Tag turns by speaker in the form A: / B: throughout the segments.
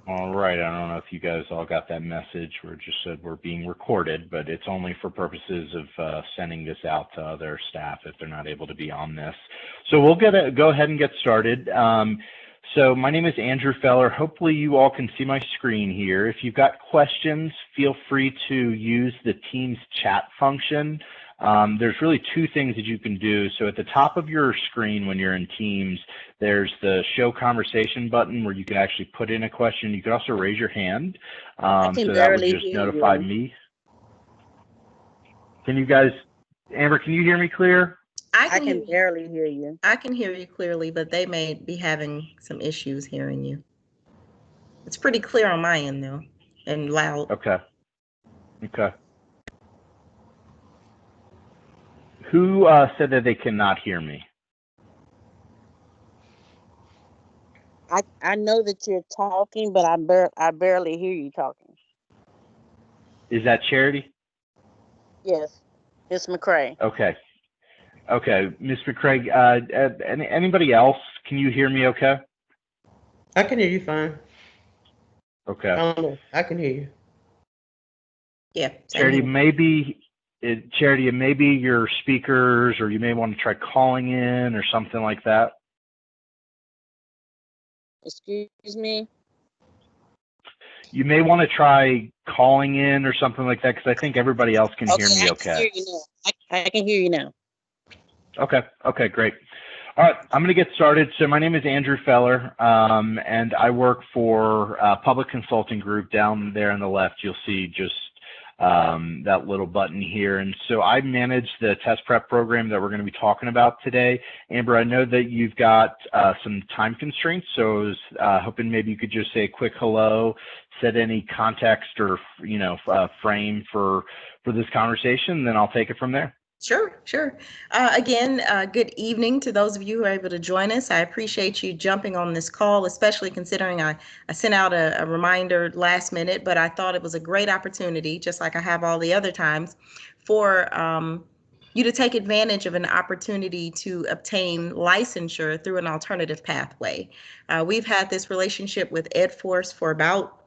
A: All right. I don't know if you guys all got that message where it just said we're being recorded, but it's only for purposes of sending this out to other staff if they're not able to be on this. So we'll go ahead and get started. So my name is Andrew Feller. Hopefully you all can see my screen here. If you've got questions, feel free to use the Teams chat function. There's really two things that you can do. So at the top of your screen when you're in Teams, there's the show conversation button where you can actually put in a question. You can also raise your hand. So that would just notify me. Can you guys, Amber, can you hear me clear?
B: I can barely hear you.
C: I can hear you clearly, but they may be having some issues hearing you. It's pretty clear on my end though, and loud.
A: Okay. Okay. Who said that they cannot hear me?
B: I know that you're talking, but I barely hear you talking.
A: Is that Charity?
B: Yes, it's McCray.
A: Okay. Okay, Ms. McCraig, anybody else? Can you hear me okay?
D: I can hear you fine.
A: Okay.
D: I can hear you.
C: Yeah.
A: Charity, maybe your speakers, or you may want to try calling in or something like that.
B: Excuse me?
A: You may want to try calling in or something like that, because I think everybody else can hear me okay.
B: I can hear you now. I can hear you now.
A: Okay. Okay, great. All right, I'm going to get started. So my name is Andrew Feller, and I work for Public Consulting Group. Down there on the left, you'll see just that little button here. And so I manage the test prep program that we're going to be talking about today. Amber, I know that you've got some time constraints, so I was hoping maybe you could just say a quick hello, set any context or frame for this conversation, and then I'll take it from there.
C: Sure. Again, good evening to those of you who are able to join us. I appreciate you jumping on this call, especially considering I sent out a reminder last minute, but I thought it was a great opportunity, just like I have all the other times, for you to take advantage of an opportunity to obtain licensure through an alternative pathway. We've had this relationship with EdForce for about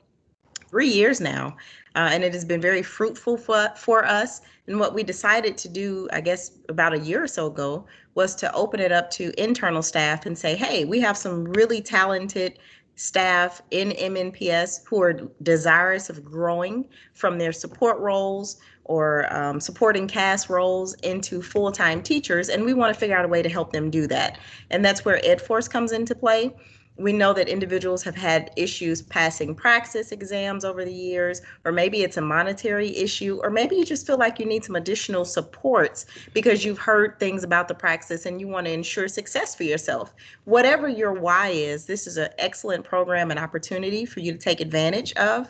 C: 3 years now, and it has been very fruitful for us. And what we decided to do, I guess, about a year or so ago, was to open it up to internal staff and say, hey, we have some really talented staff in MNPS who are desirous of growing from their support roles or supporting cast roles into full-time teachers, and we want to figure out a way to help them do that. And that's where EdForce comes into play. We know that individuals have had issues passing Praxis exams over the years, or maybe it's a monetary issue, or maybe you just feel like you need some additional supports because you've heard things about the Praxis and you want to ensure success for yourself. Whatever your why is, this is an excellent program and opportunity for you to take advantage of.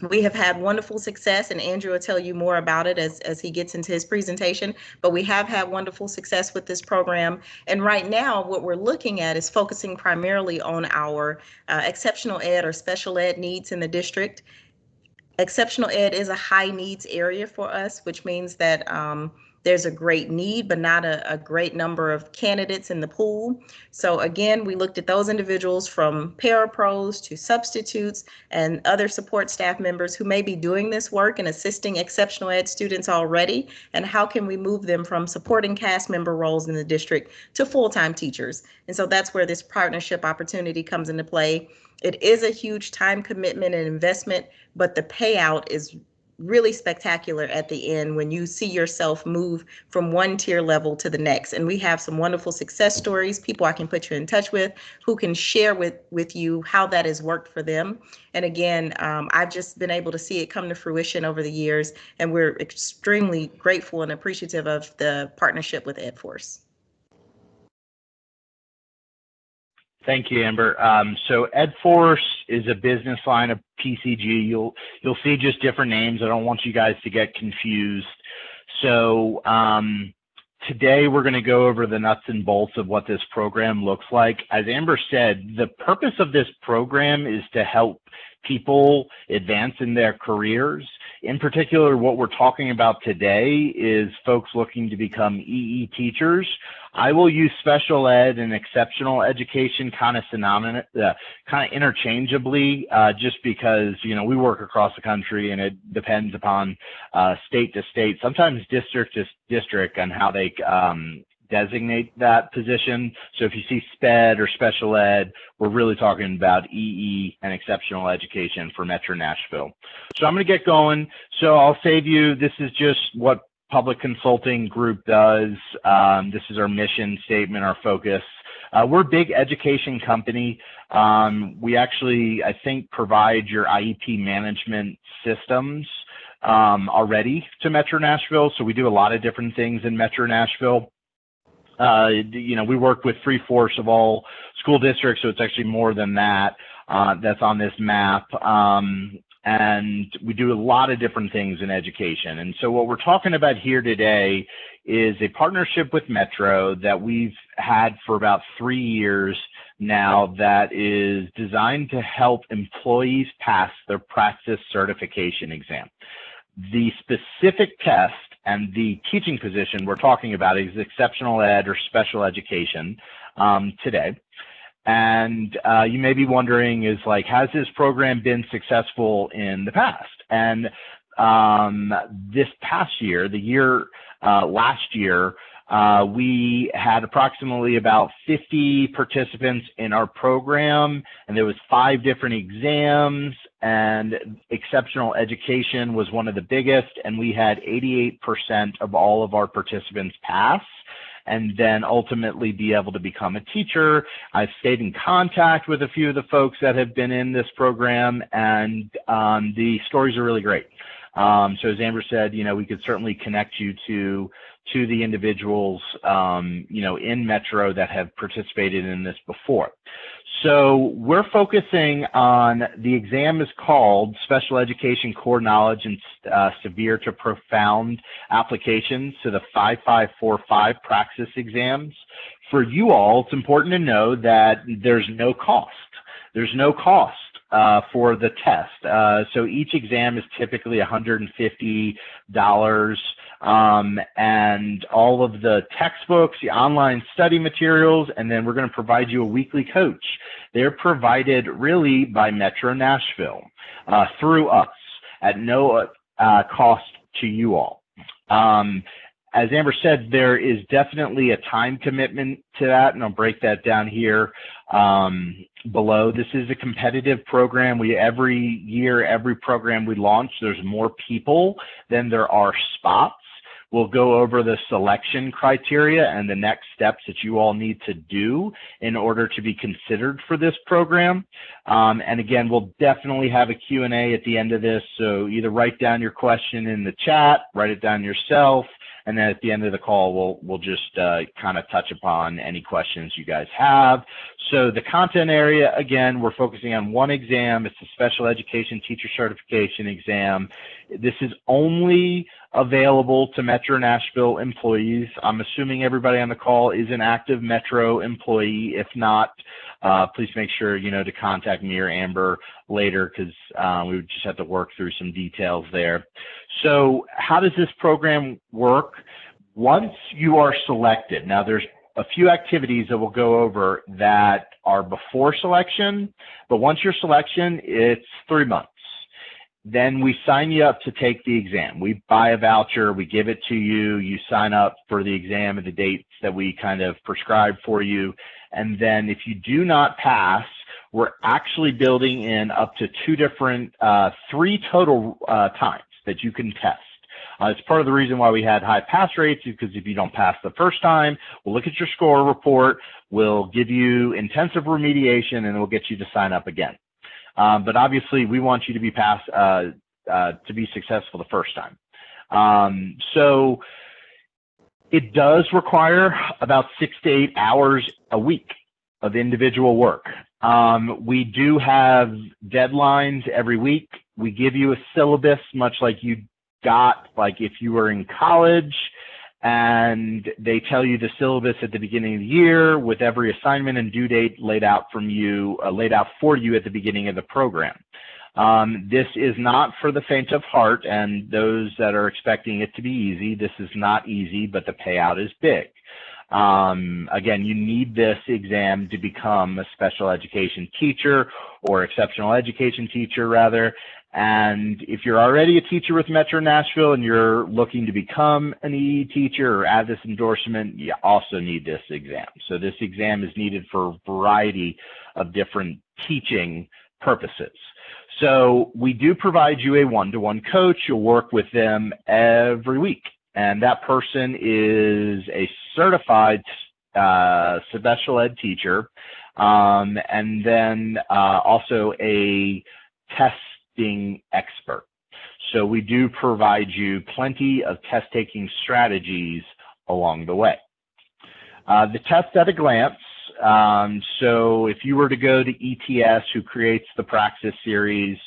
C: We have had wonderful success, and Andrew will tell you more about it as he gets into his presentation, but we have had wonderful success with this program. And right now, what we're looking at is focusing primarily on our exceptional ed or special ed needs in the district. Exceptional ed is a high needs area for us, which means that there's a great need, but not a great number of candidates in the pool. So again, we looked at those individuals from parapros to substitutes and other support staff members who may be doing this work and assisting exceptional ed students already, and how can we move them from supporting cast member roles in the district to full-time teachers. And so that's where this partnership opportunity comes into play. It is a huge time commitment and investment, but the payout is really spectacular at the end when you see yourself move from one tier level to the next. And we have some wonderful success stories, people I can put you in touch with who can share with you how that has worked for them. And again, I've just been able to see it come to fruition over the years, and we're extremely grateful and appreciative of the partnership with EdForce.
A: Thank you, Amber. So EdForce is a business line of PCG. You'll see just different names. I don't want you guys to get confused. So today we're going to go over the nuts and bolts of what this program looks like. As Amber said, the purpose of this program is to help people advance in their careers In particular, what we're talking about today is folks looking to become EE teachers. I will use special ed and exceptional education kind of synonymous, kind of interchangeably, just because, you know, we work across the country and it depends upon state to state, sometimes district to district, on how they designate that position. So if you see SPED or special ed, we're really talking about EE and exceptional education for Metro Nashville. So I'm going to get going. So I'll save you. This is just what Public Consulting Group does. This is our mission statement, our focus. We're a big education company. We actually, I think, provide your IEP management systems already to Metro Nashville. So we do a lot of different things in Metro Nashville. You know, we work with 3/4 of all school districts, so it's actually more than that that's on this map. And we do a lot of different things in education. And so what we're talking about here today is a partnership with Metro that we've had for about 3 years now that is designed to help employees pass their Praxis certification exam. The specific test and the teaching position we're talking about is exceptional ed or special education today. And you may be wondering, is like, has this program been successful in the past? And this past year, last year, we had approximately about 50 participants in our program, and there was 5 different exams, and exceptional education was one of the biggest, and we had 88% of all of our participants pass and then ultimately be able to become a teacher. I've stayed in contact with a few of the folks that have been in this program, and the stories are really great. So as Amber said, you know, we could certainly connect you to the individuals, you know, in Metro that have participated in this before. So we're focusing on, the exam is called Special Education Core Knowledge and Severe to Profound Applications to the 5545 Praxis exams. For you all, it's important to know that there's no cost. There's no cost for the test. So each exam is typically $150, and all of the textbooks, the online study materials, and then we're going to provide you a weekly coach. They're provided really by Metro Nashville through us at no cost to you all. As Amber said, there is definitely a time commitment to that, and I'll break that down here below. This is a competitive program. Every year, every program we launch, there's more people than there are spots. We'll go over the selection criteria and the next steps that you all need to do in order to be considered for this program. And again, we'll definitely have a Q&A at the end of this. So either write down your question in the chat, write it down yourself, and then at the end of the call, we'll just kind of touch upon any questions you guys have. So the content area, again, we're focusing on one exam. It's a special education teacher certification exam. This is only available to Metro Nashville employees. I'm assuming everybody on the call is an active Metro employee. If not, please make sure, you know, to contact me or Amber later, because we would just have to work through some details there. So how does this program work? Once you are selected, now there's a few activities that we'll go over that are before selection, but once your selection, it's 3 months. Then we sign you up to take the exam. We buy a voucher, we give it to you, you sign up for the exam at the dates that we kind of prescribe for you. And then if you do not pass, we're actually building in up to 3 total times that you can test. It's part of the reason why we had high pass rates, is because if you don't pass the first time, we'll look at your score report, we'll give you intensive remediation, and we'll get you to sign up again. But obviously, we want you to be to be successful the first time. So it does require about 6 to 8 hours a week of individual work. We do have deadlines every week. We give you a syllabus, much like you got, like if you were in college, and they tell you the syllabus at the beginning of the year with every assignment and due date laid out for you at the beginning of the program. This is not for the faint of heart, and those that are expecting it to be easy, this is not easy, but the payout is big. Again, you need this exam to become a special education teacher, or exceptional education teacher rather. And if you're already a teacher with Metro Nashville and you're looking to become an EE teacher or add this endorsement, you also need this exam. So this exam is needed for a variety of different teaching purposes. So we do provide you a one-to-one coach. You'll work with them every week. And that person is a certified special ed teacher, and then also a testing expert. So we do provide you plenty of test-taking strategies along the way. The test at a glance. So if you were to go to ETS, who creates the Praxis series,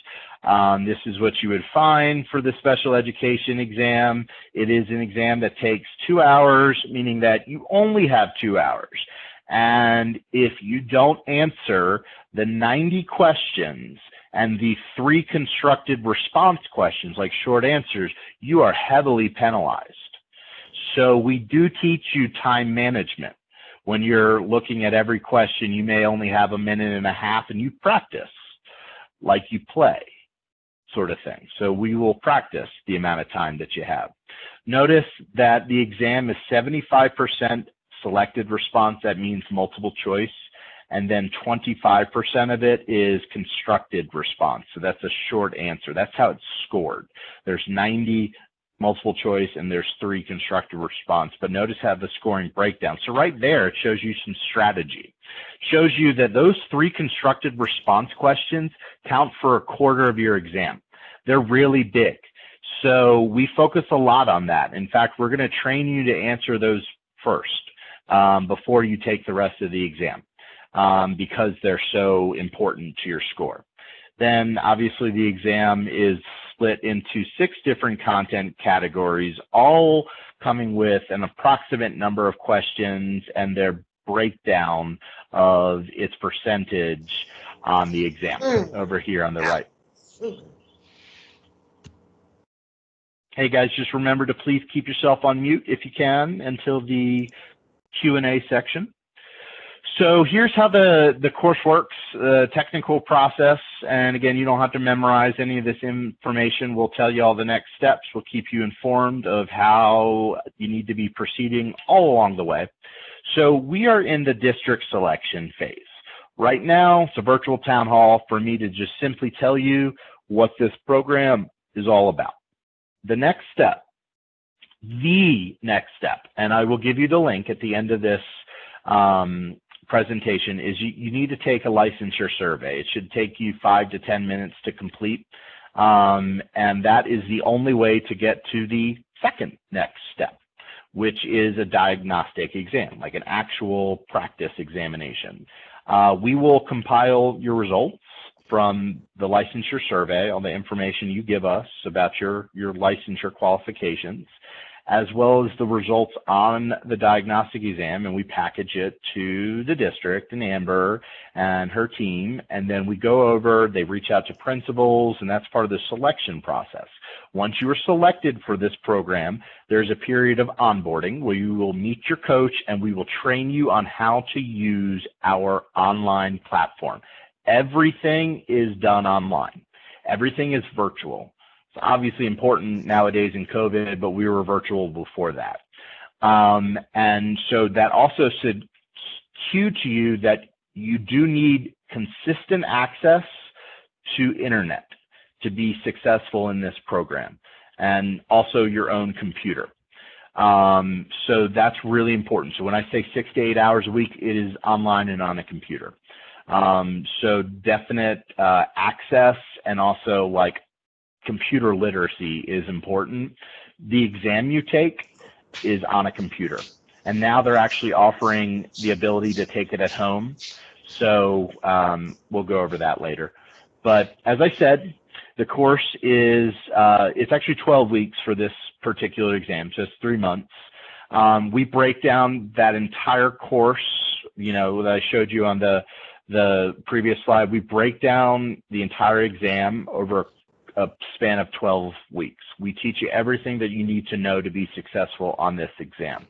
A: this is what you would find for the special education exam. It is an exam that takes 2 hours, meaning that you only have 2 hours. And if you don't answer the 90 questions and the 3 constructed response questions, like short answers, you are heavily penalized. So we do teach you time management. When you're looking at every question, you may only have a minute and a half, and you practice like you play, sort of thing. So we will practice the amount of time that you have. Notice that the exam is 75% selected response. That means multiple choice. And then 25% of it is constructed response. So that's a short answer. That's how it's scored. There's 90 multiple choice and there's 3 constructed response. But notice how the scoring breakdown. So right there, it shows you some strategy. Shows you that those 3 constructed response questions count for a quarter of your exam. They're really big. So we focus a lot on that. In fact, we're going to train you to answer those first before you take the rest of the exam because they're so important to your score. Then obviously the exam is split into 6 different content categories, all coming with an approximate number of questions and their breakdown of its percentage on the exam over here on the right. Hey guys, just remember to please keep yourself on mute if you can until the Q&A section. So here's how the course works, the technical process. And again, you don't have to memorize any of this information. We'll tell you all the next steps. We'll keep you informed of how you need to be proceeding all along the way. So we are in the district selection phase. Right now, it's a virtual town hall for me to just simply tell you what this program is all about. The next step, and I will give you the link at the end of this presentation, is you need to take a licensure survey. It should take you 5 to 10 minutes to complete. And that is the only way to get to the second next step, which is a diagnostic exam, like an actual practice examination. We will compile your results from the licensure survey, all the information you give us about your licensure qualifications, as well as the results on the diagnostic exam, and we package it to the district and Amber and her team, and then we go over, they reach out to principals, and that's part of the selection process. Once you are selected for this program, there's a period of onboarding where you will meet your coach and we will train you on how to use our online platform. Everything is done online. Everything is virtual. It's obviously important nowadays in COVID, but we were virtual before that. And so that also should cue to you that you do need consistent access to internet to be successful in this program, and also your own computer. So that's really important. So when I say 6 to 8 hours a week, it is online and on a computer. So definite access, and also like computer literacy is important. The exam you take is on a computer, and now they're actually offering the ability to take it at home. So we'll go over that later. But as I said, the course is, it's actually 12 weeks for this particular exam, so it's 3 months. We break down that entire course, you know, that I showed you on the the previous slide, we break down the entire exam over a span of 12 weeks. We teach you everything that you need to know to be successful on this exam.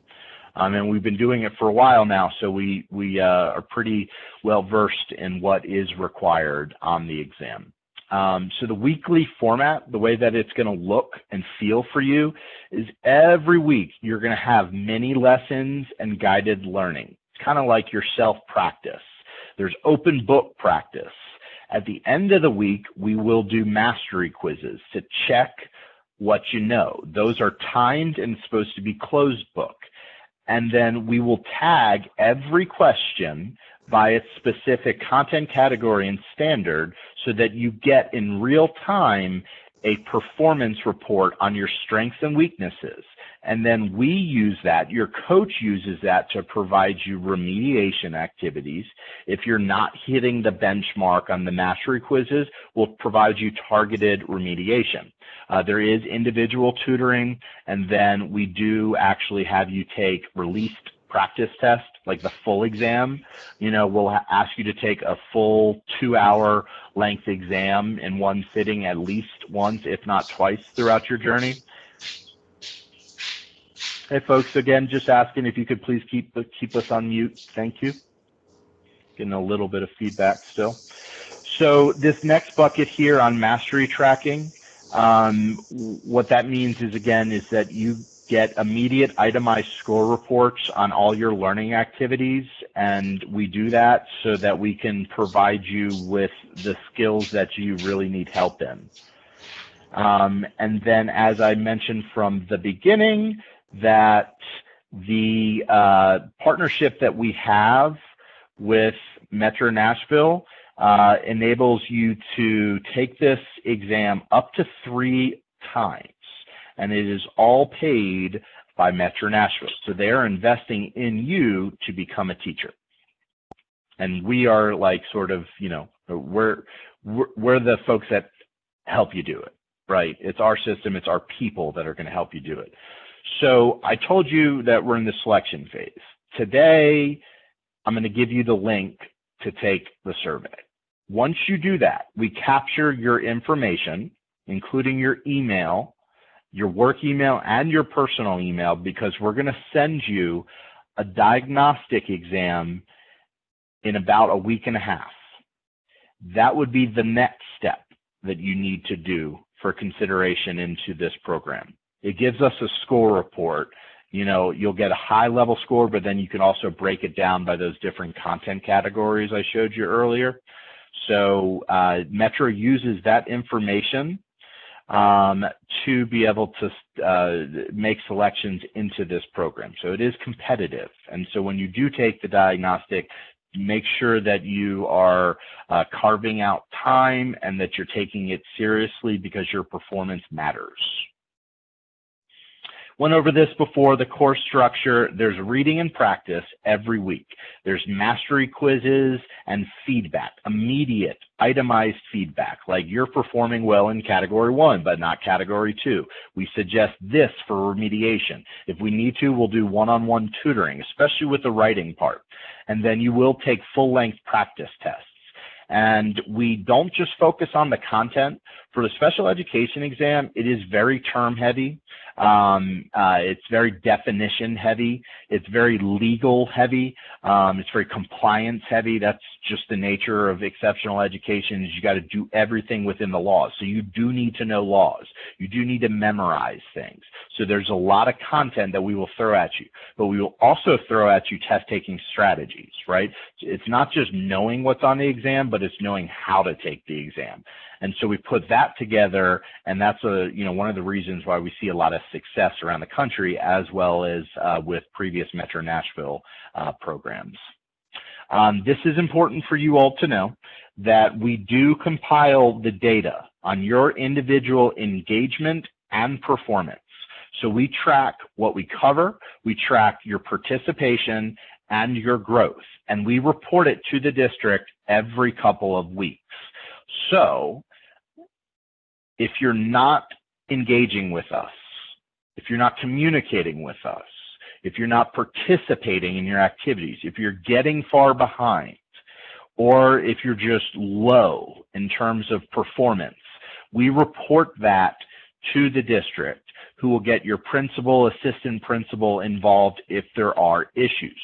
A: And we've been doing it for a while now, so we are pretty well versed in what is required on the exam. So the weekly format, the way that it's going to look and feel for you is every week you're going to have mini lessons and guided learning. It's kind of like your self-practice. There's open book practice. At the end of the week, we will do mastery quizzes to check what you know. Those are timed and supposed to be closed book. And then we will tag every question by its specific content category and standard so that you get in real time a performance report on your strengths and weaknesses. And then we use that, your coach uses that to provide you remediation activities. If you're not hitting the benchmark on the mastery quizzes, we'll provide you targeted remediation. There is individual tutoring, and then we do actually have you take released practice test, like the full exam. You know, we'll ask you to take a full 2-hour length exam in one sitting at least once, if not twice, throughout your journey. Hey folks, again, just asking if you could please keep us on mute. Thank you. Getting a little bit of feedback still. So this next bucket here on mastery tracking, what that means is, again, is that you get immediate itemized score reports on all your learning activities, and we do that so that we can provide you with the skills that you really need help in. And then, as I mentioned from the beginning, that the partnership that we have with Metro Nashville enables you to take this exam up to 3 times, and it is all paid by Metro Nashville. So they are investing in you to become a teacher. And we are like sort of, you know, we're the folks that help you do it, right? It's our system, it's our people that are going to help you do it. So I told you that we're in the selection phase. Today, I'm going to give you the link to take the survey. Once you do that, we capture your information, including your email, your work email, and your personal email, because we're going to send you a diagnostic exam in about a week and a half. That would be the next step that you need to do for consideration into this program. It gives us a score report. You know, you'll get a high level score, but then you can also break it down by those different content categories I showed you earlier. So Metro uses that information to be able to make selections into this program. So it is competitive. And so when you do take the diagnostic, make sure that you are carving out time and that you're taking it seriously, because your performance matters. Went over this before, the course structure. There's reading and practice every week. There's mastery quizzes and feedback, immediate itemized feedback, like you're performing well in category 1, but not category 2. We suggest this for remediation. If we need to, we'll do one-on-one tutoring, especially with the writing part. And then you will take full-length practice tests. And we don't just focus on the content. For the special education exam, it is very term heavy. It's very definition heavy. It's very legal heavy. It's very compliance heavy. That's just the nature of exceptional education, is you got to do everything within the laws. So you do need to know laws. You do need to memorize things. So there's a lot of content that we will throw at you, but we will also throw at you test-taking strategies, right? It's not just knowing what's on the exam, but it's knowing how to take the exam. And so we put that together, and that's one of the reasons why we see a lot of success around the country, as well as with previous Metro Nashville programs. This is important for you all to know, that we do compile the data on your individual engagement and performance. So we track what we cover, we track your participation and your growth, and we report it to the district every couple of weeks. So if you're not engaging with us, if you're not communicating with us, if you're not participating in your activities, if you're getting far behind, or if you're just low in terms of performance, we report that to the district, who will get your principal, assistant principal involved if there are issues.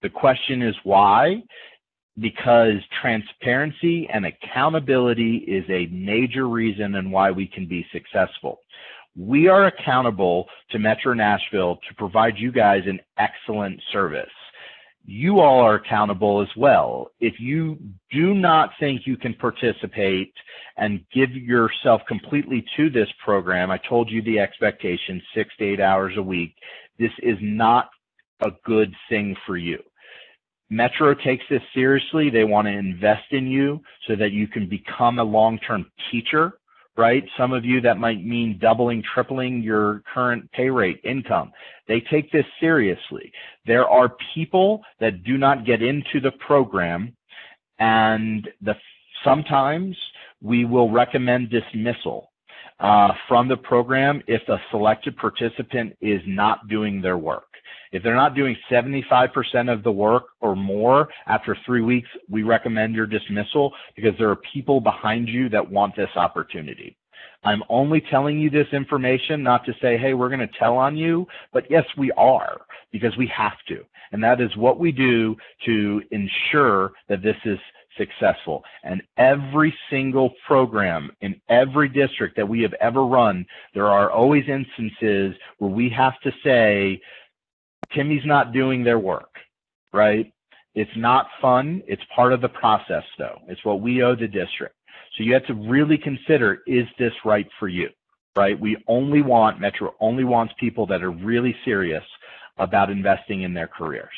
A: The question is why? Because transparency and accountability is a major reason and why we can be successful. We are accountable to Metro Nashville to provide you guys an excellent service. You all are accountable as well. If you do not think you can participate and give yourself completely to this program, I told you the expectation, 6 to 8 hours a week, this is not a good thing for you. Metro takes this seriously. They want to invest in you so that you can become a long-term teacher, right? Some of you, that might mean doubling, tripling your current pay rate income. They take this seriously. There are people that do not get into the program, and sometimes we will recommend dismissal from the program if the selected participant is not doing their work. If they're not doing 75% of the work or more after 3 weeks, we recommend your dismissal, because there are people behind you that want this opportunity. I'm only telling you this information not to say, hey, we're going to tell on you, but yes, we are, because we have to. And that is what we do to ensure that this is successful. And every single program in every district that we have ever run, there are always instances where we have to say, Timmy's not doing their work, right? It's not fun. It's part of the process, though. It's what we owe the district. So you have to really consider, is this right for you, right? Metro only wants people that are really serious about investing in their careers.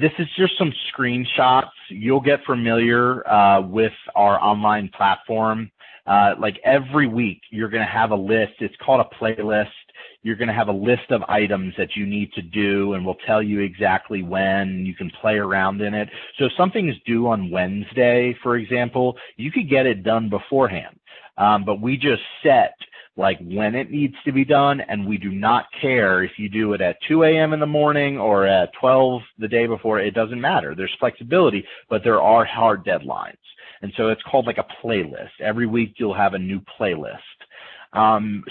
A: This is just some screenshots. You'll get familiar with our online platform. Like every week, you're going to have a list. It's called a playlist. You're going to have a list of items that you need to do, and we'll tell you exactly when. You can play around in it. So if something is due on Wednesday, for example, you could get it done beforehand. But we just set like when it needs to be done, and we do not care if you do it at 2 a.m. in the morning or at 12 the day before. It doesn't matter. There's flexibility, but there are hard deadlines. And so it's called like a playlist. Every week you'll have a new playlist.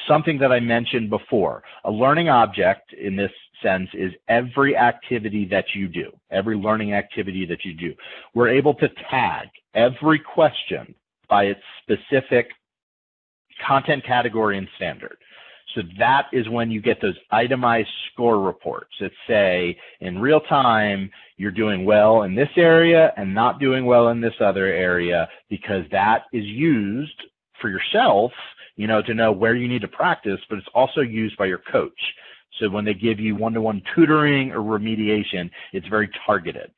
A: Something that I mentioned before, a learning object in this sense is every activity that you do, every learning activity that you do. We're able to tag every question by its specific content category and standard. So that is when you get those itemized score reports that say in real time, you're doing well in this area and not doing well in this other area, because that is used for yourself, you know, to know where you need to practice, but it's also used by your coach. So when they give you one-to-one tutoring or remediation, it's very targeted.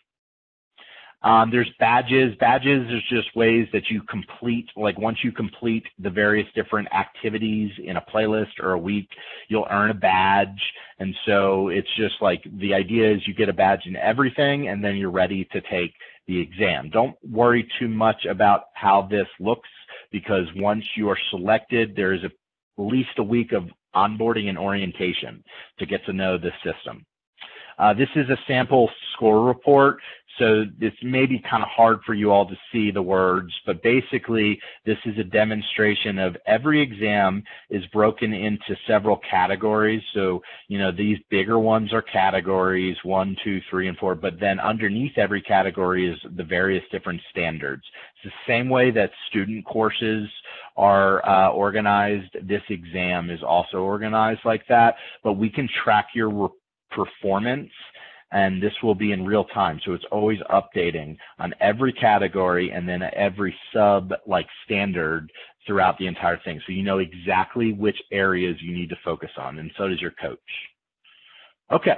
A: There's badges. Badges is just ways that you complete, like once you complete the various different activities in a playlist or a week, you'll earn a badge. And so it's just like, the idea is you get a badge in everything, and then you're ready to take the exam. Don't worry too much about how this looks, because once you are selected, there is at least a week of onboarding and orientation to get to know the system. This is a sample score report, so this may be kind of hard for you all to see the words, but basically this is a demonstration of every exam is broken into several categories. So, you know, these bigger ones are categories 1, 2, 3, and 4, but then underneath every category is the various different standards. It's the same way that student courses are organized. This exam is also organized like that, but we can track your performance, and this will be in real time. So it's always updating on every category and then every sub like standard throughout the entire thing. So you know exactly which areas you need to focus on, and so does your coach. Okay,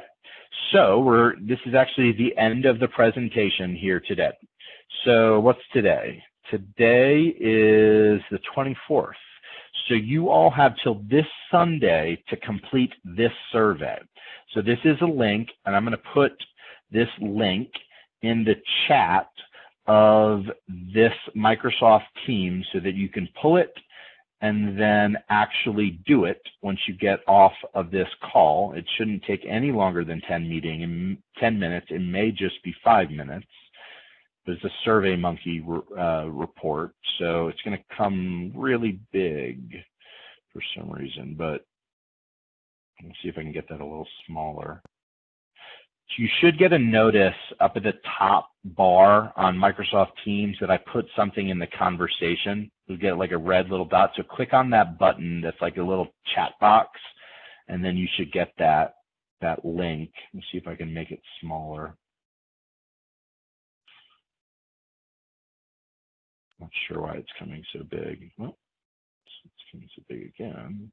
A: so this is actually the end of the presentation here today. So what's today? Today is the 24th. So you all have till this Sunday to complete this survey. So this is a link, and I'm going to put this link in the chat of this Microsoft Teams so that you can pull it and then actually do it once you get off of this call. It shouldn't take any longer than 10 minutes. It may just be 5 minutes. There's a SurveyMonkey report, so it's going to come really big for some reason, but let me see if I can get that a little smaller. So you should get a notice up at the top bar on Microsoft Teams that I put something in the conversation. You'll get like a red little dot. So click on that button that's like a little chat box, and then you should get that link. Let me see if I can make it smaller. Not sure why it's coming so big. Well, it's coming so big again.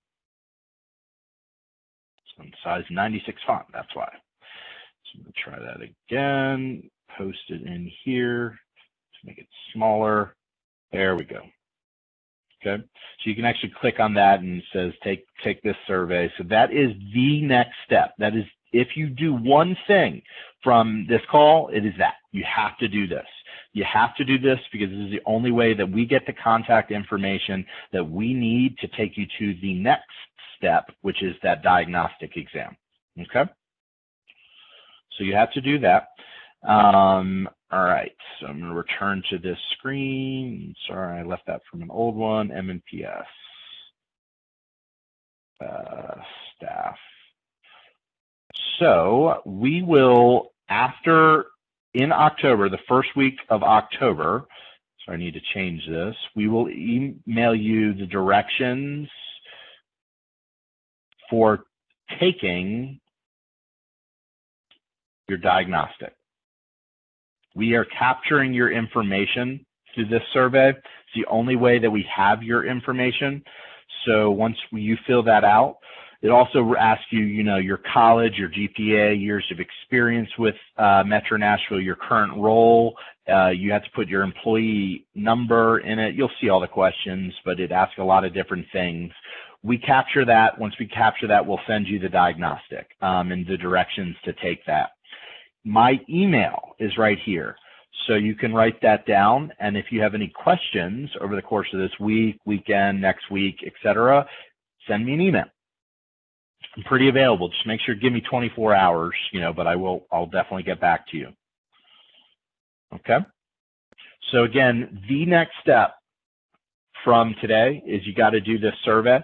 A: It's on size 96 font, that's why. So I'm going to try that again, post it in here to make it smaller. There we go. Okay, so you can actually click on that and it says take this survey. So that is the next step. That is, if you do one thing from this call, it is that. You have to do this. You have to do this because this is the only way that we get the contact information that we need to take you to the next step, which is that diagnostic exam. Okay? So you have to do that. All right, so I'm going to return to this screen. Sorry, I left that from an old one. MNPS staff. So we will, in October, the first week of October, so I need to change this, we will email you the directions for taking your diagnostic. We are capturing your information through this survey. It's the only way that we have your information. So once you fill that out, it also asks you, your college, your GPA, years of experience with Metro Nashville, your current role. You have to put your employee number in it. You'll see all the questions, but it asks a lot of different things. We capture that. Once we capture that, we'll send you the diagnostic and the directions to take that. My email is right here, so you can write that down. And if you have any questions over the course of this week, weekend, next week, etc., send me an email. I'm pretty available. Just make sure, give me 24 hours, but I'll definitely get back to you. Okay. So again, the next step from today is you got to do this survey.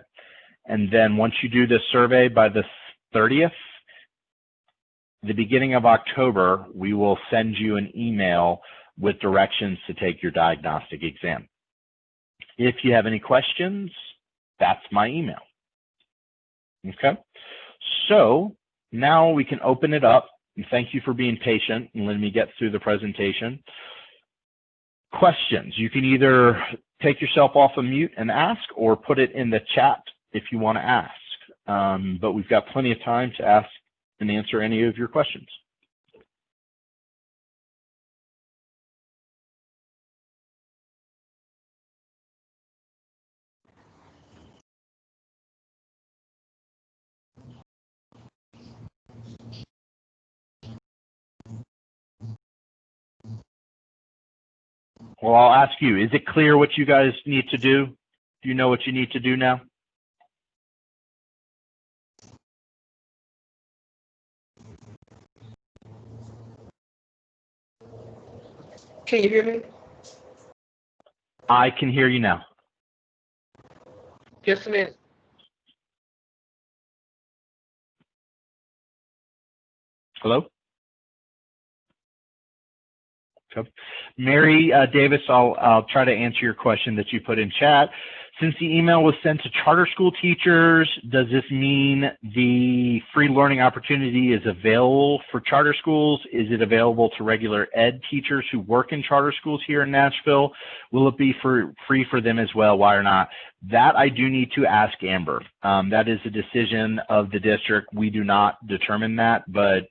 A: And then once you do this survey by the 30th, the beginning of October, we will send you an email with directions to take your diagnostic exam. If you have any questions, that's my email. Okay, so now we can open it up. And thank you for being patient and letting me get through the presentation. Questions, you can either take yourself off of mute and ask, or put it in the chat if you want to ask. But we've got plenty of time to ask and answer any of your questions. Well, I'll ask you, is it clear what you guys need to do? Do you know what you need to do now?
D: Can you hear me?
A: I can hear you now.
D: Just a minute.
A: Hello? Okay. Mary Davis, I'll try to answer your question that you put in chat. Since the email was sent to charter school teachers, does this mean the free learning opportunity is available for charter schools? Is it available to regular ed teachers who work in charter schools here in Nashville? Will it be free for them as well? Why or not? That I do need to ask Amber. That is a decision of the district. We do not determine that, but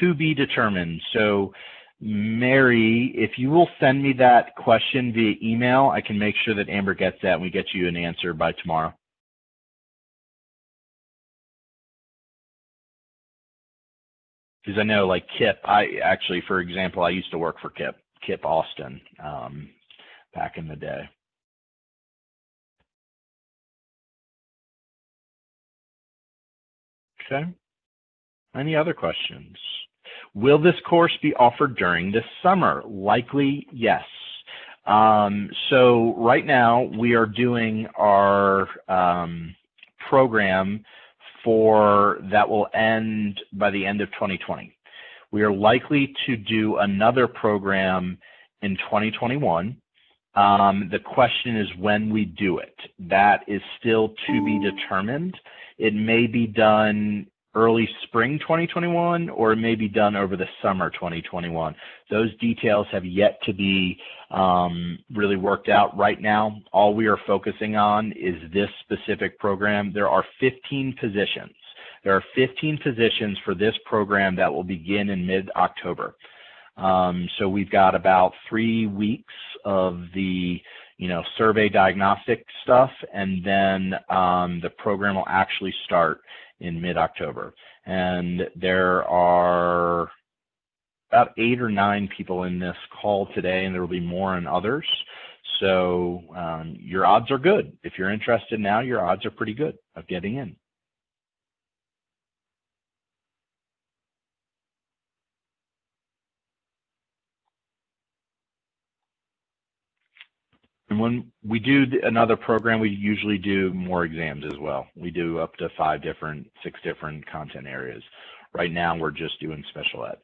A: to be determined. So Mary, if you will send me that question via email, I can make sure that Amber gets that and we get you an answer by tomorrow. Because I know, like Kip, for example, I used to work for Kip Austin back in the day. Okay. Any other questions? Will this course be offered during the summer? Likely, yes. So right now we are doing our program that will end by the end of 2020. We are likely to do another program in 2021. The question is when we do it. That is still to be determined. It may be done early spring 2021, or it may be done over the summer 2021. Those details have yet to be really worked out right now. All we are focusing on is this specific program. There are 15 positions. There are 15 positions for this program that will begin in mid-October. So we've got about 3 weeks of the survey diagnostic stuff, and then the program will actually start in mid-October. And there are about 8 or 9 people in this call today, and there will be more in others. So your odds are good. If you're interested now, your odds are pretty good of getting in. And when we do another program, we usually do more exams as well. We do up to 6 different content areas. Right now, we're just doing special ed.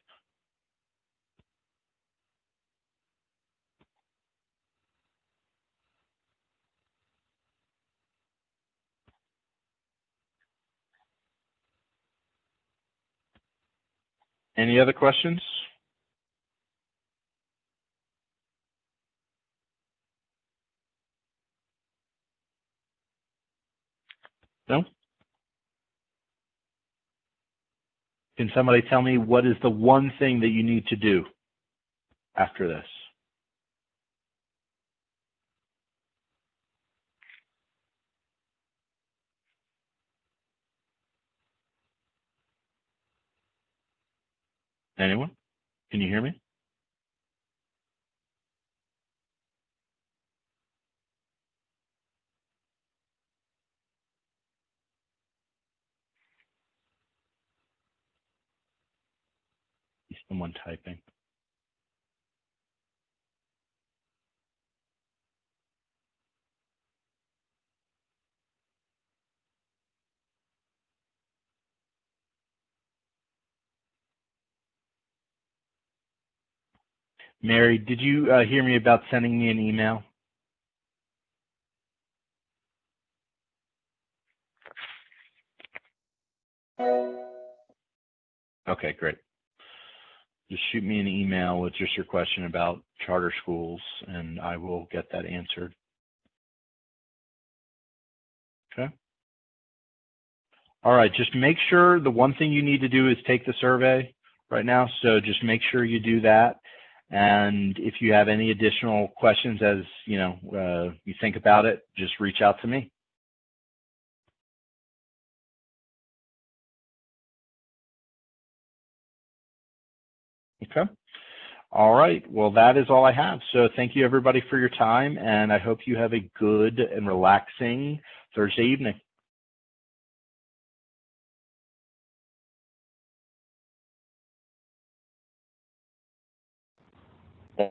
A: Any other questions? No? Can somebody tell me what is the one thing that you need to do after this? Anyone? Can you hear me? Is someone typing? Mary, did you hear me about sending me an email? Okay, great. Just shoot me an email with just your question about charter schools, and I will get that answered. Okay. All right, just make sure the one thing you need to do is take the survey right now. So just make sure you do that. And if you have any additional questions as you think about it, just reach out to me. Okay. All right. Well, that is all I have. So thank you, everybody, for your time, and I hope you have a good and relaxing Thursday evening.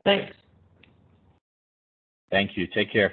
D: Thanks.
A: Thank you. Take care.